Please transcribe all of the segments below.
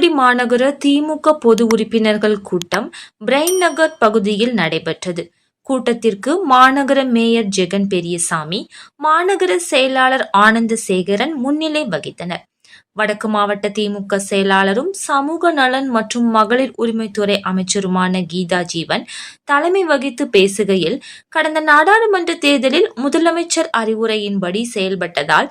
தூத்துக்குடி மாநகர திமுக பொது உறுப்பினர்கள் கூட்டம் பிரைன் நகர் பகுதியில் நடைபெற்றது. கூட்டத்திற்கு மாநகர மேயர் ஜெகன் பெரியசாமி, மாநகர செயலாளர் ஆனந்தசேகரன் முன்னிலை வகித்தனர். வடக்கு மாவட்ட திமுக செயலாளரும் சமூக நலன் மற்றும் மகளிர் உரிமைத்துறை அமைச்சருமான கீதா ஜீவன் தலைமை வகித்து பேசுகையில், கடந்த நாடாளுமன்ற தேர்தலில் முதலமைச்சர் அறிவுரையின்படி செயல்பட்டதால்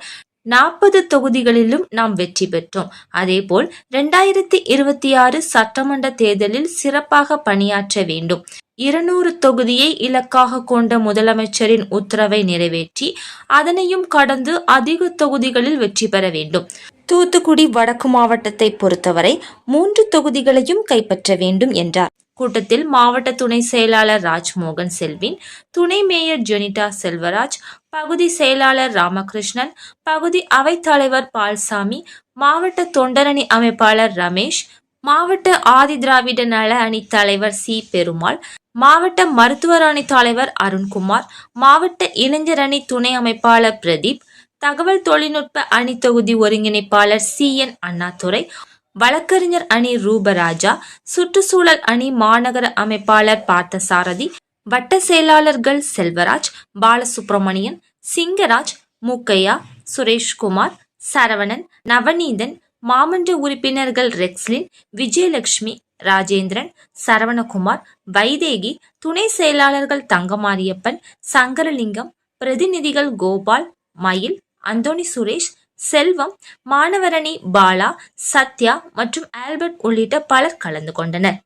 40 தொகுதிகளிலும் நாம் வெற்றி பெற்றோம். அதேபோல் 2026 சட்டமன்ற தேர்தலில் சிறப்பாக பணியாற்ற வேண்டும். 200 தொகுதியை இலக்காக கொண்ட முதலமைச்சரின் உத்தரவை நிறைவேற்றி அதனையும் கடந்து அதிக தொகுதிகளில் வெற்றி பெற வேண்டும். தூத்துக்குடி வடக்கு மாவட்டத்தை பொறுத்தவரை 3 தொகுதிகளையும் கைப்பற்ற வேண்டும் என்றார். கூட்டத்தில் மாவட்ட துணை செயலாளர் ராஜ்மோகன் செல்வின், துணை மேயர் ஜெனிட்டா செல்வராஜ், பகுதி செயலாளர் ராமகிருஷ்ணன், பகுதி அவைத்தலைவர் பால்சாமி, மாவட்ட தொண்டரணி அமைப்பாளர் ரமேஷ், மாவட்ட ஆதிதிராவிட நல அணி தலைவர் சி பெருமாள், மாவட்ட மருத்துவர் அணி தலைவர் அருண்குமார், மாவட்ட இளைஞர் அணி துணை அமைப்பாளர் பிரதீப், தகவல் தொழில்நுட்ப அணி தொகுதி ஒருங்கிணைப்பாளர் CN அண்ணாதுரை, வழக்கறிஞர் அணி ரூபராஜா, சுற்றுச்சூழல் அணி மாநகர அமைப்பாளர் பார்த்தசாரதி, வட்ட செயலாளர்கள் செல்வராஜ், பாலசுப்ரமணியன், சிங்கராஜ், மூக்கையா, சுரேஷ்குமார், சரவணன், நவநீதன், மாமன்ற உறுப்பினர்கள் ரெக்ஸ்லின், விஜயலட்சுமி, ராஜேந்திரன், சரவணகுமார், வைதேகி, துணை செயலாளர்கள் தங்கமாரியப்பன், சங்கரலிங்கம், பிரதிநிதிகள் கோபால், மயில், அந்தோணி சுரேஷ், செல்வம், மாணவரணி பாலா, சத்யா மற்றும் ஆல்பர்ட் உள்ளிட்ட பலர் கலந்து கொண்டனர்.